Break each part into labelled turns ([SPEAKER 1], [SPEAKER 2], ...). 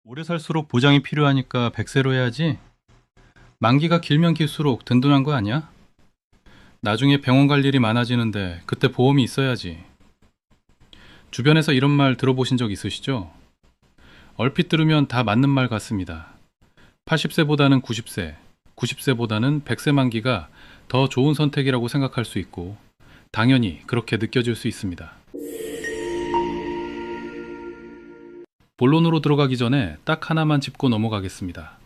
[SPEAKER 1] 오래 살수록 보장이 필요하니까 100세로 해야지. 만기가 길면 길수록 든든한 거 아니야? 나중에 병원 갈 일이 많아지는데 그때 보험이 있어야지. 주변에서 이런 말 들어보신 적 있으시죠? 얼핏 들으면 다 맞는 말 같습니다. 80세보다는 90세, 90세보다는 100세 만기가 더 좋은 선택이라고 생각할 수 있고, 당연히 그렇게 느껴질 수 있습니다. 본론으로 들어가기 전에 딱 하나만 짚고 넘어가겠습니다.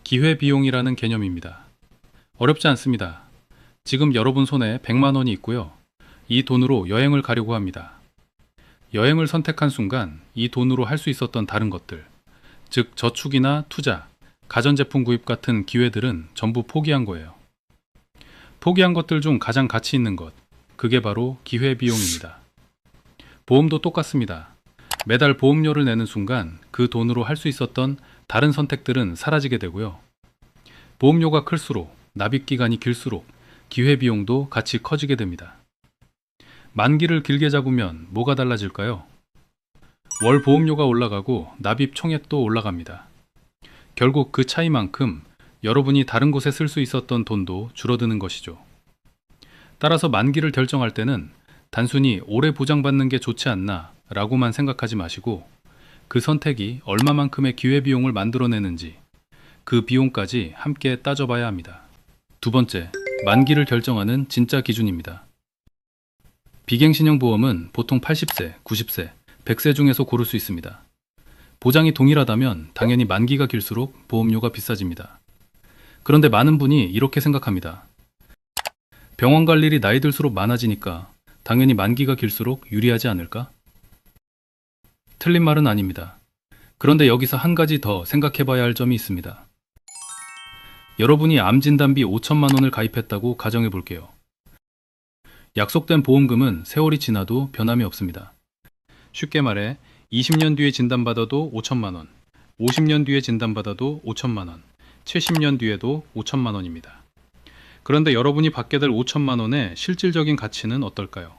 [SPEAKER 1] 기회비용이라는 개념입니다. 어렵지 않습니다. 지금 여러분 손에 100만 원이 있고요. 이 돈으로 여행을 가려고 합니다. 여행을 선택한 순간 이 돈으로 할 수 있었던 다른 것들, 즉 저축이나 투자, 가전제품 구입 같은 기회들은 전부 포기한 거예요. 포기한 것들 중 가장 가치 있는 것, 그게 바로 기회비용입니다. 보험도 똑같습니다. 매달 보험료를 내는 순간 그 돈으로 할 수 있었던 다른 선택들은 사라지게 되고요. 보험료가 클수록, 납입기간이 길수록 기회비용도 같이 커지게 됩니다. 만기를 길게 잡으면 뭐가 달라질까요? 월 보험료가 올라가고 납입 총액도 올라갑니다. 결국 그 차이만큼 여러분이 다른 곳에 쓸 수 있었던 돈도 줄어드는 것이죠. 따라서 만기를 결정할 때는 단순히 오래 보장받는 게 좋지 않나 라고만 생각하지 마시고, 그 선택이 얼마만큼의 기회비용을 만들어내는지 그 비용까지 함께 따져봐야 합니다. 두 번째, 만기를 결정하는 진짜 기준입니다. 비갱신형 보험은 보통 80세, 90세, 100세 중에서 고를 수 있습니다. 보장이 동일하다면 당연히 만기가 길수록 보험료가 비싸집니다. 그런데 많은 분이 이렇게 생각합니다. 병원 갈 일이 나이 들수록 많아지니까 당연히 만기가 길수록 유리하지 않을까? 틀린 말은 아닙니다. 그런데 여기서 한 가지 더 생각해 봐야 할 점이 있습니다. 여러분이 암 진단비 5천만 원을 가입했다고 가정해 볼게요. 약속된 보험금은 세월이 지나도 변함이 없습니다. 쉽게 말해 20년 뒤에 진단받아도 5천만 원, 50년 뒤에 진단받아도 5천만 원, 70년 뒤에도 5천만 원입니다. 그런데 여러분이 받게 될 5천만 원의 실질적인 가치는 어떨까요?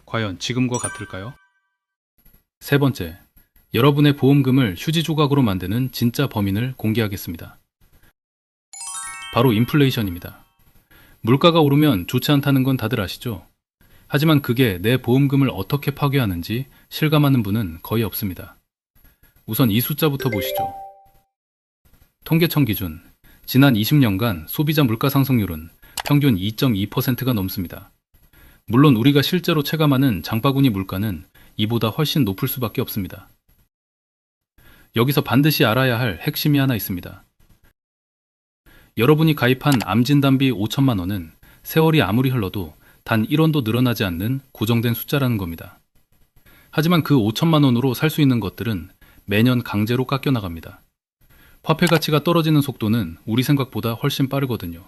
[SPEAKER 1] 과연 지금과 같을까요? 세 번째, 여러분의 보험금을 휴지 조각으로 만드는 진짜 범인을 공개하겠습니다. 바로 인플레이션입니다. 물가가 오르면 좋지 않다는 건 다들 아시죠? 하지만 그게 내 보험금을 어떻게 파괴하는지 실감하는 분은 거의 없습니다. 우선 이 숫자부터 보시죠. 통계청 기준, 지난 20년간 소비자 물가 상승률은 평균 2.2%가 넘습니다. 물론 우리가 실제로 체감하는 장바구니 물가는 이보다 훨씬 높을 수밖에 없습니다. 여기서 반드시 알아야 할 핵심이 하나 있습니다. 여러분이 가입한 암진단비 5천만 원은 세월이 아무리 흘러도 단 1원도 늘어나지 않는 고정된 숫자라는 겁니다. 하지만 그 5천만 원으로 살 수 있는 것들은 매년 강제로 깎여 나갑니다. 화폐 가치가 떨어지는 속도는 우리 생각보다 훨씬 빠르거든요.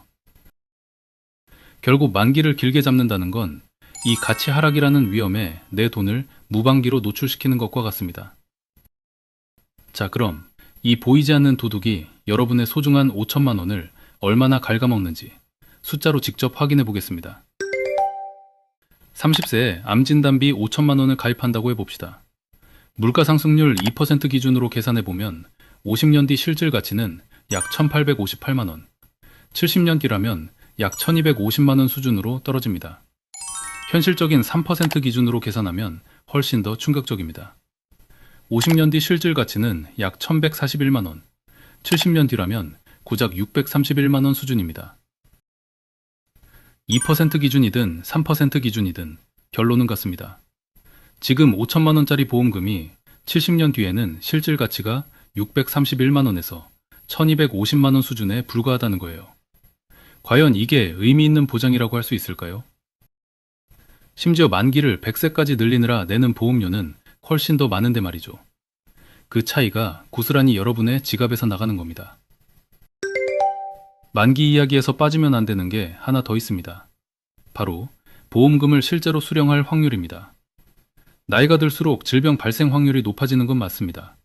[SPEAKER 1] 결국 만기를 길게 잡는다는 건 이 가치 하락이라는 위험에 내 돈을 무방비로 노출시키는 것과 같습니다. 자, 그럼 이 보이지 않는 도둑이 여러분의 소중한 5천만 원을 얼마나 갉아먹는지 숫자로 직접 확인해 보겠습니다. 30세에 암진단비 5천만 원을 가입한다고 해봅시다. 물가 상승률 2% 기준으로 계산해 보면 50년 뒤 실질 가치는 약 1,858만 원, 70년 뒤라면 약 1,250만 원 수준으로 떨어집니다. 현실적인 3% 기준으로 계산하면 훨씬 더 충격적입니다. 50년 뒤 실질 가치는 약 1,141만 원, 70년 뒤라면 고작 631만 원 수준입니다. 2% 기준이든 3% 기준이든 결론은 같습니다. 지금 5천만 원짜리 보험금이 70년 뒤에는 실질 가치가 631만 원에서 1250만 원 수준에 불과하다는 거예요. 과연 이게 의미 있는 보장이라고 할 수 있을까요? 심지어 만기를 100세까지 늘리느라 내는 보험료는 훨씬 더 많은데 말이죠. 그 차이가 고스란히 여러분의 지갑에서 나가는 겁니다. 만기 이야기에서 빠지면 안 되는 게 하나 더 있습니다. 바로 보험금을 실제로 수령할 확률입니다. 나이가 들수록 질병 발생 확률이 높아지는 건 맞습니다.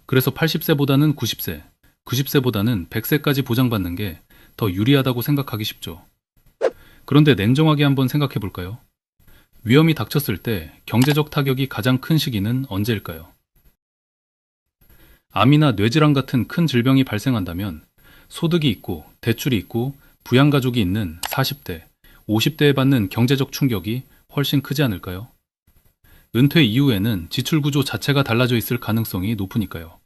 [SPEAKER 1] 그래서 80세보다는 90세, 90세보다는 100세까지 보장받는 게 더 유리하다고 생각하기 쉽죠. 그런데 냉정하게 한번 생각해 볼까요? 위험이 닥쳤을 때 경제적 타격이 가장 큰 시기는 언제일까요? 암이나 뇌질환 같은 큰 질병이 발생한다면 소득이 있고 대출이 있고 부양가족이 있는 40대, 50대에 받는 경제적 충격이 훨씬 크지 않을까요? 은퇴 이후에는 지출 구조 자체가 달라져 있을 가능성이 높으니까요.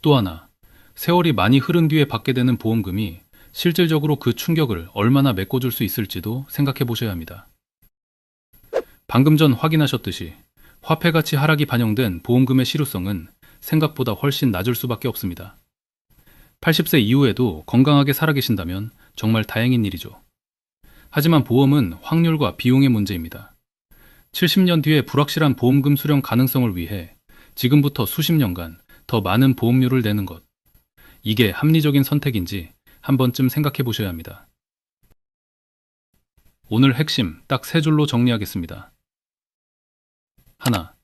[SPEAKER 1] 또 하나, 세월이 많이 흐른 뒤에 받게 되는 보험금이 실질적으로 그 충격을 얼마나 메꿔줄 수 있을지도 생각해 보셔야 합니다. 방금 전 확인하셨듯이 화폐 가치 하락이 반영된 보험금의 실효성은 생각보다 훨씬 낮을 수밖에 없습니다. 80세 이후에도 건강하게 살아계신다면 정말 다행인 일이죠. 하지만 보험은 확률과 비용의 문제입니다. 70년 뒤에 불확실한 보험금 수령 가능성을 위해 지금부터 수십 년간 더 많은 보험료를 내는 것. 이게 합리적인 선택인지 한 번쯤 생각해 보셔야 합니다. 오늘 핵심 딱 세 줄로 정리하겠습니다. 하나,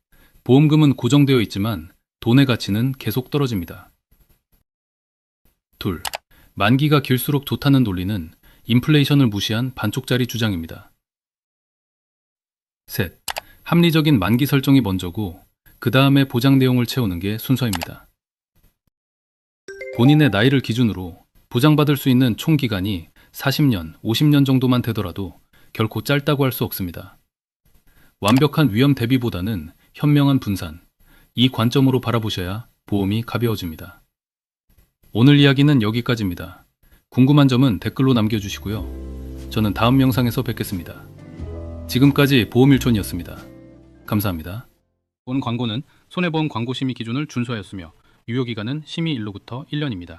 [SPEAKER 1] 보험금은 고정되어 있지만 돈의 가치는 계속 떨어집니다. 둘, 만기가 길수록 좋다는 논리는 인플레이션을 무시한 반쪽짜리 주장입니다. 셋, 합리적인 만기 설정이 먼저고 그 다음에 보장 내용을 채우는 게 순서입니다. 본인의 나이를 기준으로 보장받을 수 있는 총 기간이 40년, 50년 정도만 되더라도 결코 짧다고 할 수 없습니다. 완벽한 위험 대비보다는 현명한 분산, 이 관점으로 바라보셔야 보험이 가벼워집니다. 오늘 이야기는 여기까지입니다. 궁금한 점은 댓글로 남겨주시고요. 저는 다음 영상에서 뵙겠습니다. 지금까지 보험일촌이었습니다. 감사합니다. 본 광고는 손해보험 광고심의 기준을 준수하였으며 유효기간은 심의 일로부터 1년입니다.